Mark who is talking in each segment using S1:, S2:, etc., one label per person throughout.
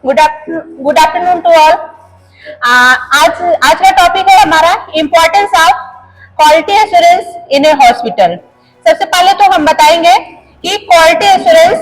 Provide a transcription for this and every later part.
S1: Good afternoon to all. आज का topic है हमारा importance of quality assurance in A hospital. सबसे पहले तो हम बताएंगे कि क्वालिटी एश्योरेंस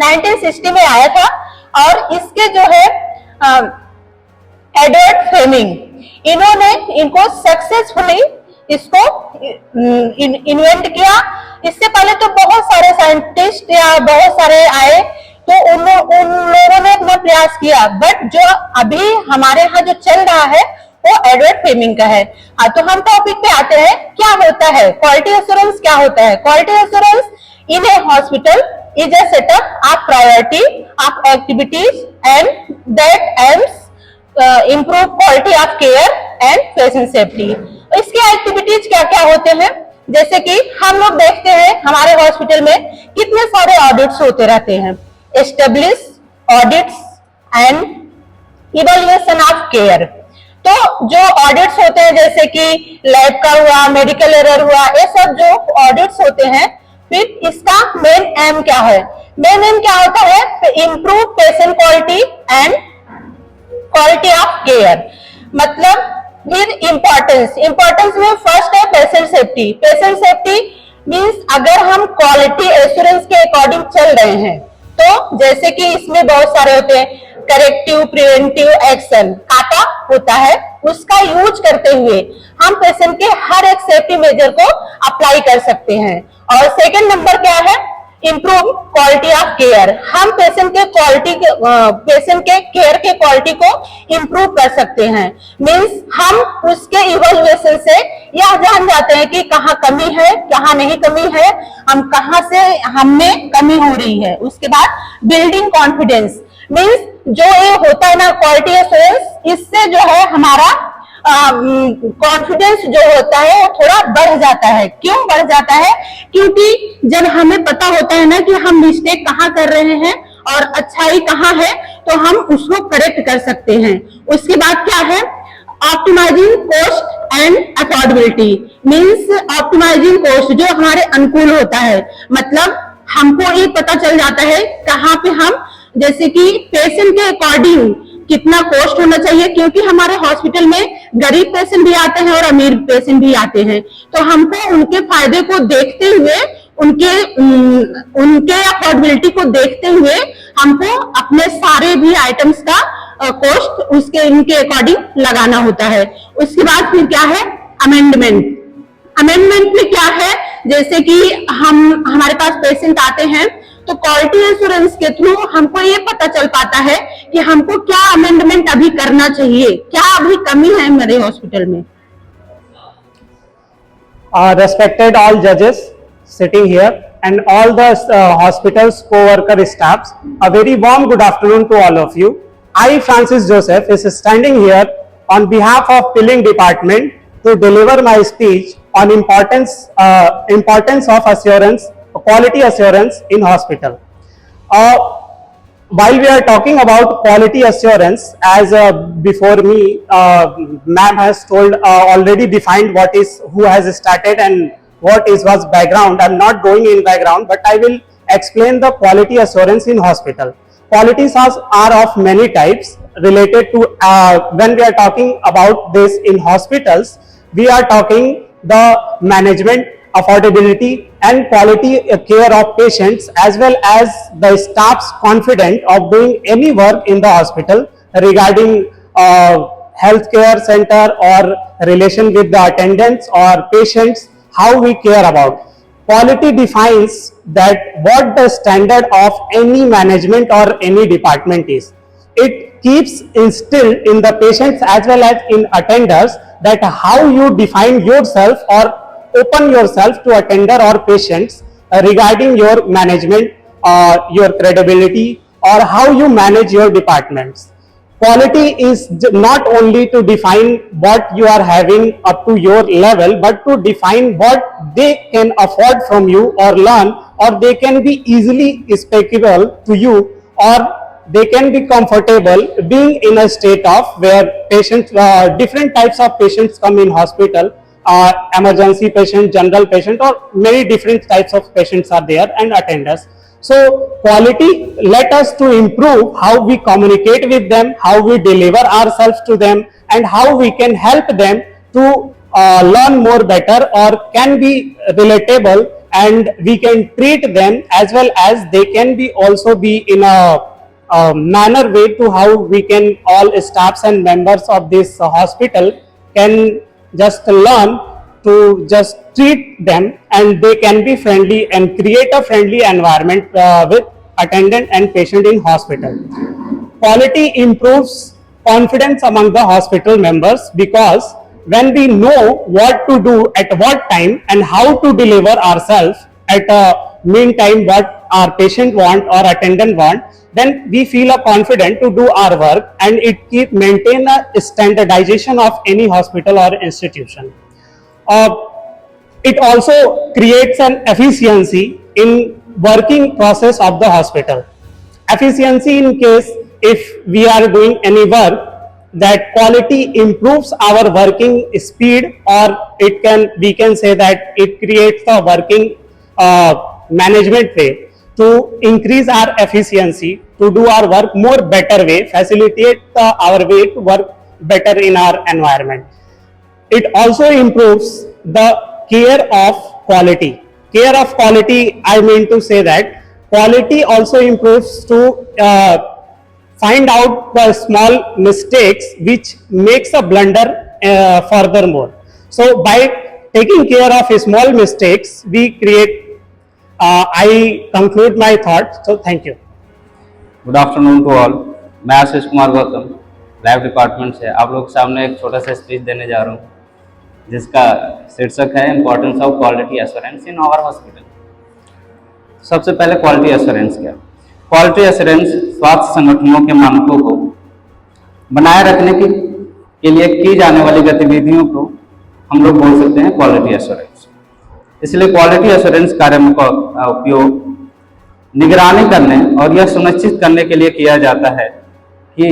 S1: 1960 में आया था और इसके जो है एडवर्ड फ्लेमिंग, इन्होंने इनको सक्सेसफुली इसको इन्वेंट किया। इससे पहले तो बहुत सारे साइंटिस्ट या बहुत सारे आए तो उन लोगों ने अपना प्रयास किया, बट जो अभी हमारे यहाँ जो चल रहा है वो एडवर्ड फ्लेमिंग का है। तो हम टॉपिक पे आते हैं, क्या होता है क्वालिटी एश्योरेंस, क्या होता है quality assurance in A hospital is a setup of priority of activities and that aims improve quality of care and patient safety. इसके एक्टिविटीज क्या क्या होते हैं, जैसे कि हम लोग देखते हैं हमारे हॉस्पिटल में कितने सारे ऑडिट्स होते रहते हैं, establish audits and evaluation of care. तो जो ऑडिट्स होते हैं जैसे कि लैब का हुआ, मेडिकल एरर हुआ, ये सब जो ऑडिट्स होते हैं, फिर इसका मेन एम क्या है, मेन एम क्या होता है, improve patient quality and quality of care. मतलब फिर इंपॉर्टेंस में फर्स्ट है patient safety. Patient safety means अगर हम क्वालिटी एश्योरेंस के अकॉर्डिंग चल रहे हैं तो जैसे कि इसमें बहुत सारे होते हैं, करेक्टिव प्रिवेंटिव एक्शन काटा होता है, उसका यूज करते हुए हम पेशेंट के हर एक सेफ्टी मेजर को अप्लाई कर सकते हैं। और सेकंड नंबर क्या है, इंप्रूव क्वालिटी ऑफ केयर। हम पेशेंट के केयर के क्वालिटी को इंप्रूव कर सकते हैं। मींस हम उसके इवैल्यूएशन से यह जान जाते हैं कि कहाँ कमी है, कहाँ नहीं कमी है, हम कहाँ से हमें कमी हो रही है। उसके बाद बिल्डिंग कॉन्फिडेंस, मींस जो ये होता है ना क्वालिटी एश्योरेंस, इससे जो है हमारा कॉन्फिडेंस जो होता है वो थोड़ा बढ़ जाता है। क्यों बढ़ जाता है, क्योंकि जब हमें पता होता है ना कि हम मिस्टेक कहाँ कर रहे हैं और अच्छाई कहाँ है, तो हम उसको करेक्ट कर सकते हैं। उसके बाद क्या है, optimizing cost and affordability, means optimizing cost जो हमारे अनुकूल होता है, मतलब हमको ये पता चल जाता है कहाँ पे हम, जैसे कि पेशेंट के अकॉर्डिंग कितना कॉस्ट होना चाहिए, क्योंकि हमारे हॉस्पिटल में गरीब पेशेंट भी आते हैं और अमीर पेशेंट भी आते हैं, तो हमको उनके फायदे को देखते हुए, उनके अफोर्डेबिलिटी को देखते हुए हमको अपने सारे भी आइटम्स का कॉस्ट उसके इनके अकॉर्डिंग लगाना होता है। उसके बाद फिर क्या है, अमेंडमेंट। अमेंडमेंट में क्या है, जैसे कि हमारे पास पेशेंट आते हैं तो क्वालिटी एश्योरेंस के थ्रू हमको ये पता चल पाता है कि हमको क्या अमेंडमेंट अभी करना चाहिए, क्या अभी कमी है मेरे हॉस्पिटल में।
S2: Respected all judges sitting here and all the hospital's co-worker staffs, a very warm good afternoon to all of you. I, Francis Joseph, is standing here on behalf of Billing Department to deliver my speech on importance of assurance, quality assurance in hospital. While we are talking about quality assurance, as before me, ma'am has told already defined who has started and was background. I'm not going in background, but I will explain the quality assurance in hospital. Qualities are of many types related to when we are talking about this in hospitals, we are talking the management, affordability and quality care of patients, as well as the staff's confident of doing any work in the hospital regarding healthcare center or relation with the attendants or patients, how we care about. Quality defines that what the standard of any management or any department is. It keeps instilled in the patients as well as in attenders that how you define yourself or open yourself to attender or patients regarding your management, your credibility, or how you manage your departments. Quality is not only to define what you are having up to your level, but to define what they can afford from you or learn, or they can be easily speakable to you, or they can be comfortable being in a state of where patients, different types of patients come in hospital, emergency patient, general patient, or many different types of patients are there and attenders. So quality let us to improve how we communicate with them, how we deliver ourselves to them, and how we can help them to learn more better or can be relatable, and we can treat them as well as they can be also be in a manner way to how we can all staffs and members of this hospital can just learn to just treat them, and they can be friendly and create a friendly environment with attendant and patient in hospital. Quality improves confidence among the hospital members, because when we know what to do at what time and how to deliver ourselves at a meantime what our patient want or attendant want, then we feel confident to do our work, and it keep maintain a standardization of any hospital or institution. It also creates an efficiency in working process of the hospital. Efficiency in case if we are doing any work, that quality improves our working speed, or we can say that it creates the working management way to increase our efficiency, to do our work more better way, facilitate our way to work better in our environment. It also improves the care of quality. Care of quality, I mean to say that quality also improves to find out the small mistakes which makes a blunder furthermore. So by taking care of small mistakes, we create, I conclude my thought. So thank you.
S3: Good afternoon to all. मैं Ashish Kumar Gautam lab department से आप लोग के सामने एक छोटा सा speech देने जा रहा हूँ, जिसका शीर्षक है importance of quality assurance in our hospital. सबसे पहले क्वालिटी एश्योरेंस क्या? क्वालिटी एश्योरेंस स्वास्थ्य संगठनों के मानकों को बनाए रखने के लिए की जाने वाली गतिविधियों को हम लोग बोल सकते हैं क्वालिटी एश्योरेंस। इसलिए क्वालिटी एश्योरेंस कार्यों का उपयोग निगरानी करने और यह सुनिश्चित करने के लिए किया जाता है कि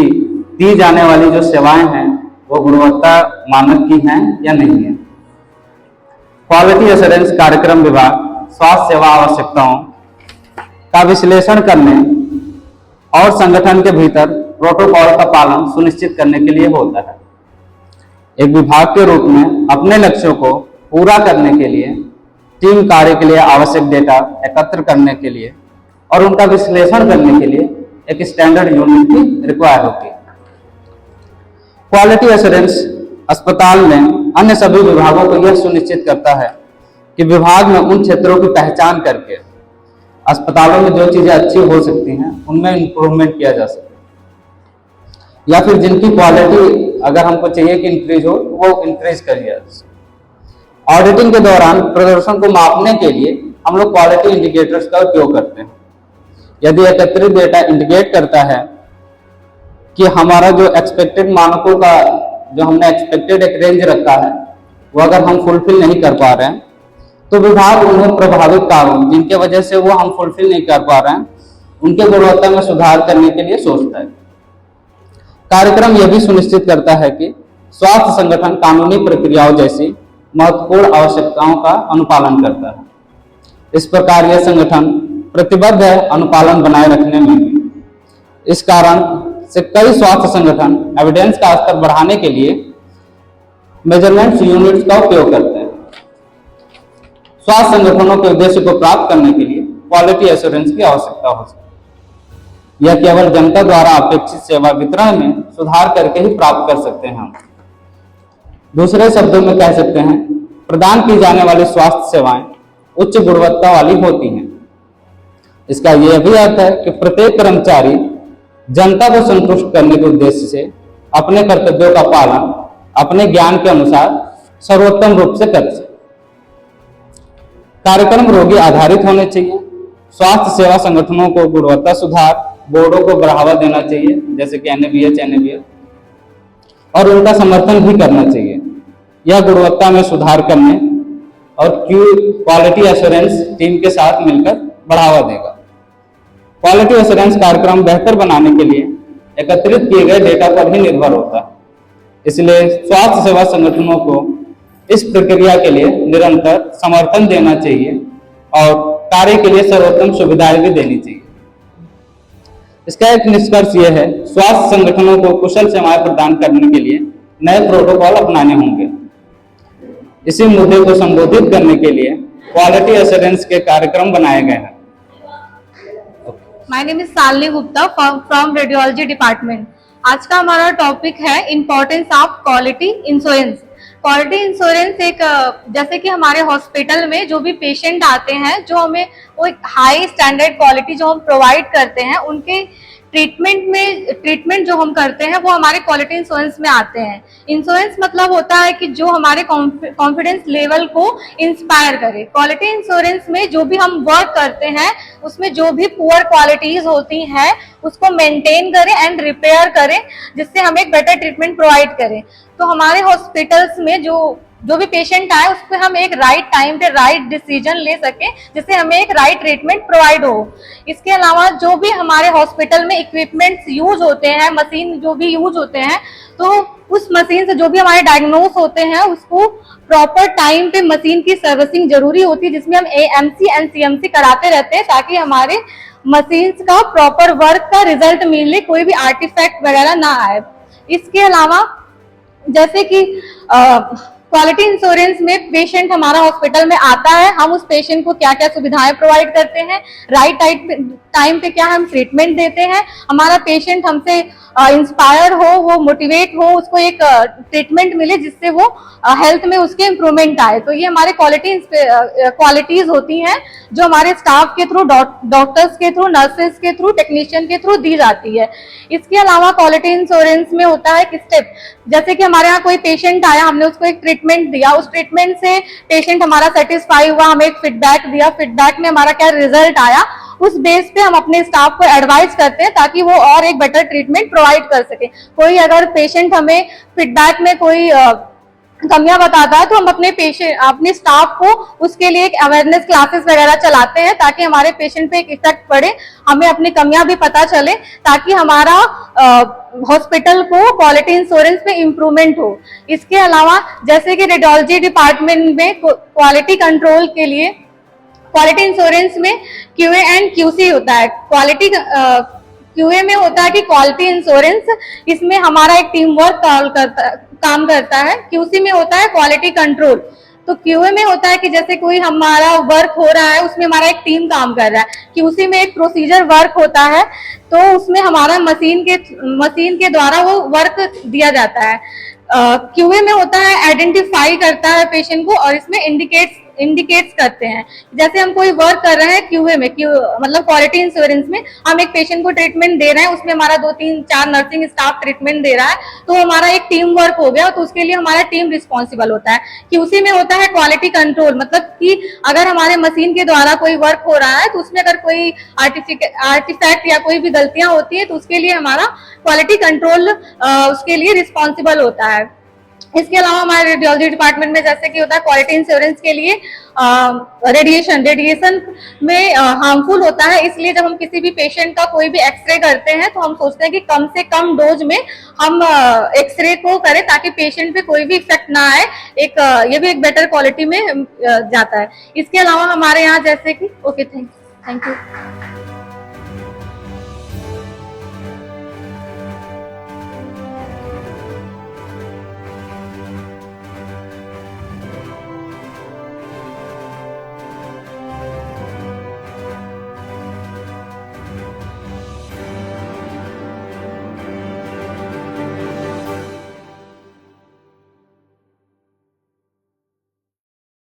S3: दी जाने वाली जो सेवाएं हैं वो गुणवत्ता मानक की हैं या नहीं है। क्वालिटी एश्योरेंस कार्यक्रम विभाग स्वास्थ्य सेवा आवश्यकताओं का विश्लेषण करने और संगठन के भीतर प्रोटोकॉल का पालन सुनिश्चित करने के लिए होता है। एक विभाग के रूप में अपने लक्ष्यों को पूरा करने के लिए टीम कार्य के लिए आवश्यक डेटा एकत्र करने के लिए और उनका विश्लेषण करने के लिए एक स्टैंडर्ड यूनिट की रिक्वायर होती है। क्वालिटी एश्योरेंस अस्पताल में अन्य सभी विभागों को यह सुनिश्चित करता है कि विभाग में उन क्षेत्रों की पहचान करके अस्पतालों में जो चीजें अच्छी हो सकती हैं उनमें इंप्रूवमेंट किया जा सके, या फिर जिनकी क्वालिटी अगर हमको चाहिए कि इंक्रीज हो वो इंक्रीज कर दिया जाए। ऑडिटिंग के दौरान प्रदर्शन को मापने के लिए हम लोग क्वालिटी इंडिकेटर्स का उपयोग करते हैं। यदि एकत्रित डेटा इंडिकेट करता है कि हमारा जो एक्सपेक्टेड मानकों का जो हमने एक्सपेक्टेड एक रेंज रखा है वो अगर हम फुलफिल नहीं कर पा रहे हैं, तो विभाग उन्हें प्रभावित कारण जिनके वजह से वो हम फुलफिल नहीं कर पा रहे हैं उनके गुणवत्ता में सुधार करने के लिए सोचता है। कार्यक्रम यह भी सुनिश्चित करता है कि स्वास्थ्य संगठन कानूनी प्रक्रियाओं जैसी महत्वपूर्ण आवश्यकताओं का अनुपालन करता है। इस प्रकार यह संगठन प्रतिबद्ध है अनुपालन बनाए रखने में भी। इस कारण से कई स्वास्थ्य संगठन एविडेंस का स्तर बढ़ाने के लिए मेजरमेंट यूनिट्स का उपयोग करते हैं। स्वास्थ्य संगठनों के उद्देश्य को प्राप्त करने के लिए क्वालिटी एश्योरेंस की आवश्यकता हो सकती है। यह केवल जनता द्वारा अपेक्षित सेवा वितरण में सुधार करके ही प्राप्त कर सकते हैं हम। दूसरे शब्दों में कह सकते हैं, प्रदान की जाने वाली स्वास्थ्य सेवाएं उच्च गुणवत्ता वाली होती हैं। इसका यह भी अर्थ है कि प्रत्येक कर्मचारी जनता को संतुष्ट करने के उद्देश्य से अपने कर्तव्यों का पालन अपने ज्ञान के अनुसार सर्वोत्तम रूप से कर सके। कार्यक्रम रोगी आधारित होने चाहिए। स्वास्थ्य सेवा संगठनों को गुणवत्ता सुधार बोर्डों को बढ़ावा देना चाहिए, जैसे कि NABH, और उनका समर्थन भी करना चाहिए। यह गुणवत्ता में सुधार करने और क्वालिटी एश्योरेंस टीम के साथ मिलकर बढ़ावा देगा। क्वालिटी एश्योरेंस कार्यक्रम बेहतर बनाने के लिए एकत्रित किए गए डेटा पर ही निर्भर होता है। इसलिए स्वास्थ्य सेवा संगठनों को इस प्रक्रिया के लिए निरंतर समर्थन देना चाहिए और कार्य के लिए सर्वोत्तम सुविधाएं भी देनी चाहिए। इसका एक निष्कर्ष यह है, स्वास्थ्य संगठनों को कुशल सेवाएं प्रदान करने के लिए नए प्रोटोकॉल अपनाने होंगे। इसी मुद्दे को संबोधित करने के लिए क्वालिटी एश्योरेंस के कार्यक्रम बनाए गए हैं।
S1: My name is Shalini Gupta from radiology department. आज का हमारा टॉपिक है importance of quality insurance. Quality insurance एक जैसे कि हमारे हॉस्पिटल में जो भी पेशेंट आते हैं, जो हमें वो एक हाई स्टैंडर्ड क्वालिटी जो हम प्रोवाइड करते हैं, उनके ट्रीटमेंट जो हम करते हैं वो हमारे क्वालिटी इंश्योरेंस में आते हैं। इंश्योरेंस मतलब होता है कि जो हमारे कॉन्फिडेंस लेवल को इंस्पायर करे। क्वालिटी इंश्योरेंस में जो भी हम वर्क करते हैं उसमें जो भी पुअर क्वालिटीज होती हैं उसको मेंटेन करें एंड रिपेयर करें, जिससे हम एक बेटर ट्रीटमेंट प्रोवाइड करें। तो हमारे हॉस्पिटल्स में जो भी पेशेंट आए उस पर हम एक राइट टाइम पे राइट डिसीजन ले सकें, जिससे हमें एक राइट ट्रीटमेंट प्रोवाइड हो। इसके अलावा जो भी हमारे हॉस्पिटल में इक्विपमेंट्स यूज होते हैं, मशीन जो भी यूज होते हैं, तो उस मशीन से जो भी हमारे डायग्नोस होते हैं उसको प्रॉपर टाइम पे मशीन की सर्विसिंग जरूरी होती है, जिसमें हम AMC एंड CMC कराते रहते हैं ताकि हमारे मशीन्स का प्रॉपर वर्क का रिजल्ट मिले, कोई भी आर्टिफैक्ट वगैरह ना आए। इसके अलावा जैसे कि क्वालिटी इंश्योरेंस में पेशेंट हमारा हॉस्पिटल में आता है, हम उस पेशेंट को क्या क्या सुविधाएं प्रोवाइड करते हैं, राइट टाइम पे क्या हम ट्रीटमेंट देते हैं, हमारा पेशेंट हमसे इंस्पायर हो, वो मोटिवेट हो, उसको एक ट्रीटमेंट मिले जिससे वो हेल्थ में उसके इम्प्रूवमेंट आए। तो ये हमारे क्वालिटीज होती हैं जो हमारे स्टाफ के थ्रू, डॉक्टर्स के थ्रू, नर्सेस के थ्रू, टेक्नीशियन के थ्रू दी जाती है। इसके अलावा क्वालिटी इंश्योरेंस में होता है कि स्टेप, जैसे कि हमारे यहाँ कोई पेशेंट आया, हमने उसको एक ट्रीटमेंट दिया, उस ट्रीटमेंट से पेशेंट हमारा सेटिस्फाई हुआ, हमें एक फीडबैक दिया, फीडबैक में हमारा क्या रिजल्ट आया, उस बेस पे हम अपने स्टाफ को एडवाइस करते हैं ताकि वो और एक बेटर ट्रीटमेंट प्रोवाइड कर सके। कोई अगर पेशेंट हमें फीडबैक में कोई कमियां बताता है तो हम अपने स्टाफ को उसके लिए एक अवेयरनेस क्लासेस वगैरह चलाते हैं ताकि हमारे पेशेंट पे एक इफेक्ट पड़े, हमें अपनी कमियां भी पता चले, ताकि हमारा हॉस्पिटल को क्वालिटी इंश्योरेंस में इम्प्रूवमेंट हो। इसके अलावा जैसे कि रेडियोलॉजी डिपार्टमेंट में क्वालिटी कंट्रोल के लिए क्वालिटी इंश्योरेंस में QA एंड QC होता है। QA में होता है कि क्वालिटी इंश्योरेंस, इसमें हमारा एक टीम वर्क काम करता है। QC में होता है क्वालिटी कंट्रोल। तो QA में होता है कि जैसे कोई हमारा वर्क हो रहा है उसमें हमारा एक टीम काम कर रहा है। QC में एक प्रोसीजर वर्क होता है, तो उसमें हमारा मशीन के द्वारा वो वर्क दिया जाता है। QA में होता है आइडेंटिफाई करता है पेशेंट को और इसमें इंडिकेट्स करते हैं। जैसे हम कोई वर्क कर रहे हैं QA में, मतलब क्वालिटी इंश्योरेंस में, हम एक पेशेंट को ट्रीटमेंट दे रहे हैं, उसमें हमारा 2-3-4 नर्सिंग स्टाफ ट्रीटमेंट दे रहा है, तो हमारा एक टीम वर्क हो गया, तो उसके लिए हमारा टीम रिस्पॉन्सिबल होता है। QC में होता है क्वालिटी कंट्रोल, मतलब कि अगर हमारे मशीन के द्वारा कोई वर्क हो रहा है तो उसमें अगर कोई आर्टिफैक्ट या कोई भी गलतियां होती है तो उसके लिए हमारा क्वालिटी कंट्रोल उसके लिए रिस्पॉन्सिबल होता है। इसके अलावा हमारे रेडियोलॉजी डिपार्टमेंट में जैसे कि होता है क्वालिटी इंश्योरेंस के लिए रेडिएशन में हार्मफुल होता है, इसलिए जब हम किसी भी पेशेंट का कोई भी एक्सरे करते हैं तो हम सोचते हैं कि कम से कम डोज में हम एक्सरे को करें ताकि पेशेंट पे कोई भी इफेक्ट ना आए। ये भी एक बेटर क्वालिटी में जाता है। इसके अलावा हमारे यहाँ जैसे कि थैंक यू।